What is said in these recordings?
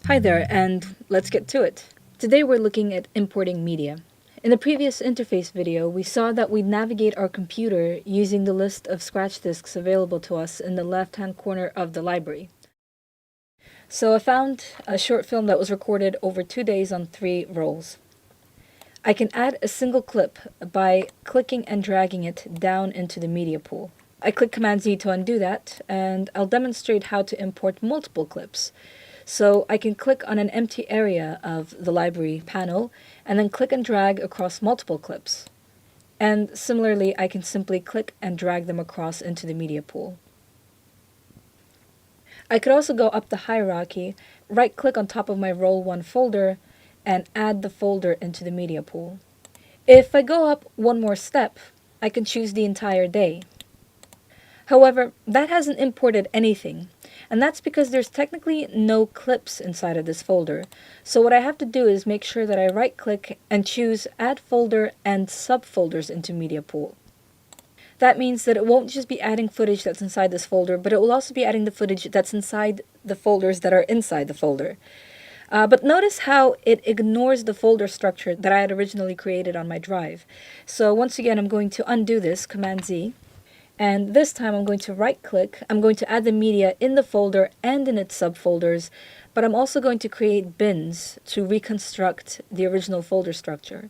Hi there, and let's get to it. Today we're looking at importing media. In the previous interface video, we saw that we navigate our computer using the list of scratch disks available to us in the left-hand corner of the library. So I found a short film that was recorded over 2 days on 3 rolls. I can add a single clip by clicking and dragging it down into the media pool. I click Command Z to undo that, and I'll demonstrate how to import multiple clips. So I can click on an empty area of the library panel and then click and drag across multiple clips. And similarly, I can simply click and drag them across into the media pool. I could also go up the hierarchy, right-click on top of my Roll 1 folder, and add the folder into the media pool. If I go up one more step, I can choose the entire day. However, that hasn't imported anything, and that's because there's technically no clips inside of this folder. So what I have to do is make sure that I right-click and choose Add Folder and Subfolders into Media Pool. That means that it won't just be adding footage that's inside this folder, but it will also be adding the footage that's inside the folders that are inside the folder. But notice how it ignores the folder structure that I had originally created on my drive. So once again, I'm going to undo this, Command Z. And this time I'm going to right-click, I'm going to add the media in the folder and in its subfolders, but I'm also going to create bins to reconstruct the original folder structure.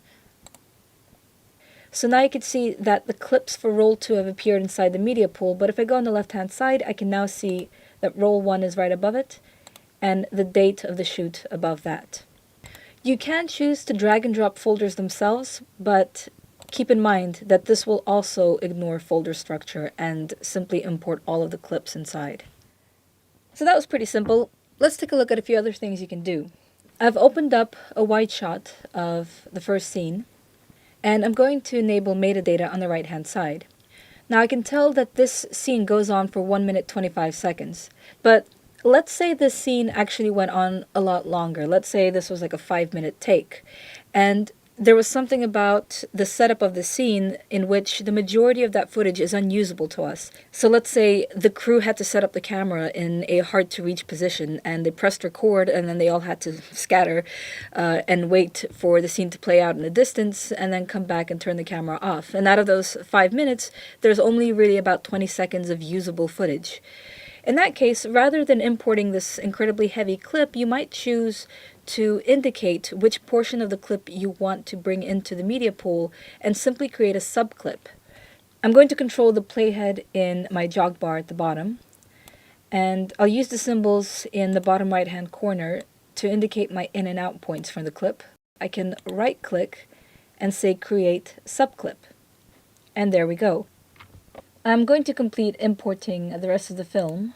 So now you can see that the clips for Roll 2 have appeared inside the media pool, but if I go on the left-hand side, I can now see that Roll 1 is right above it, and the date of the shoot above that. You can choose to drag and drop folders themselves, but keep in mind that this will also ignore folder structure and simply import all of the clips inside. So that was pretty simple. Let's take a look at a few other things you can do. I've opened up a wide shot of the first scene, and I'm going to enable metadata on the right-hand side. Now I can tell that this scene goes on for 1 minute 25 seconds, but let's say this scene actually went on a lot longer. Let's say this was like a 5-minute take, and there was something about the setup of the scene in which the majority of that footage is unusable to us. So let's say the crew had to set up the camera in a hard-to-reach position, and they pressed record, and then they all had to scatter and wait for the scene to play out in the distance, and then come back and turn the camera off. And out of those 5 minutes, there's only really about 20 seconds of usable footage. In that case, rather than importing this incredibly heavy clip, you might choose to indicate which portion of the clip you want to bring into the media pool and simply create a subclip. I'm going to control the playhead in my jog bar at the bottom, and I'll use the symbols in the bottom right hand corner to indicate my in and out points from the clip. I can right click and say create subclip, and there we go. I'm going to complete importing the rest of the film.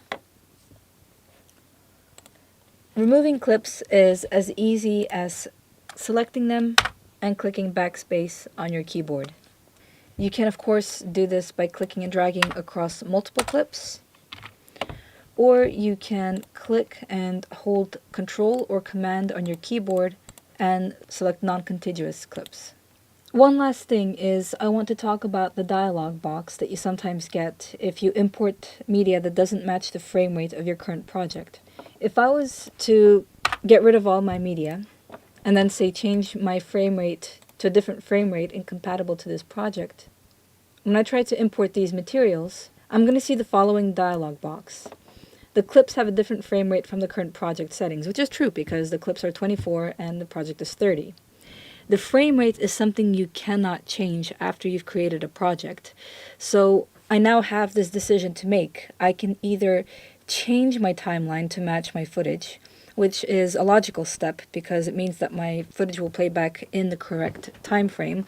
Removing clips is as easy as selecting them and clicking backspace on your keyboard. You can of course do this by clicking and dragging across multiple clips, or you can click and hold Control or Command on your keyboard and select non-contiguous clips. One last thing is I want to talk about the dialog box that you sometimes get if you import media that doesn't match the frame rate of your current project. If I was to get rid of all my media and then say change my frame rate to a different frame rate incompatible to this project, when I try to import these materials, I'm going to see the following dialog box. The clips have a different frame rate from the current project settings, which is true because the clips are 24 and the project is 30. The frame rate is something you cannot change after you've created a project. So I now have this decision to make. I can either change my timeline to match my footage, which is a logical step because it means that my footage will play back in the correct time frame,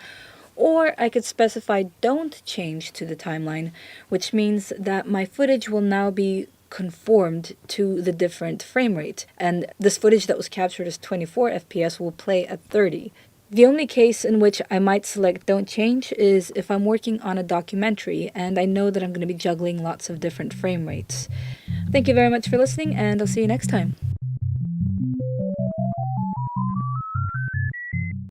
or I could specify don't change to the timeline, which means that my footage will now be conformed to the different frame rate, and this footage that was captured as 24 FPS will play at 30. The only case in which I might select don't change is if I'm working on a documentary and I know that I'm going to be juggling lots of different frame rates. Thank you very much for listening, and I'll see you next time.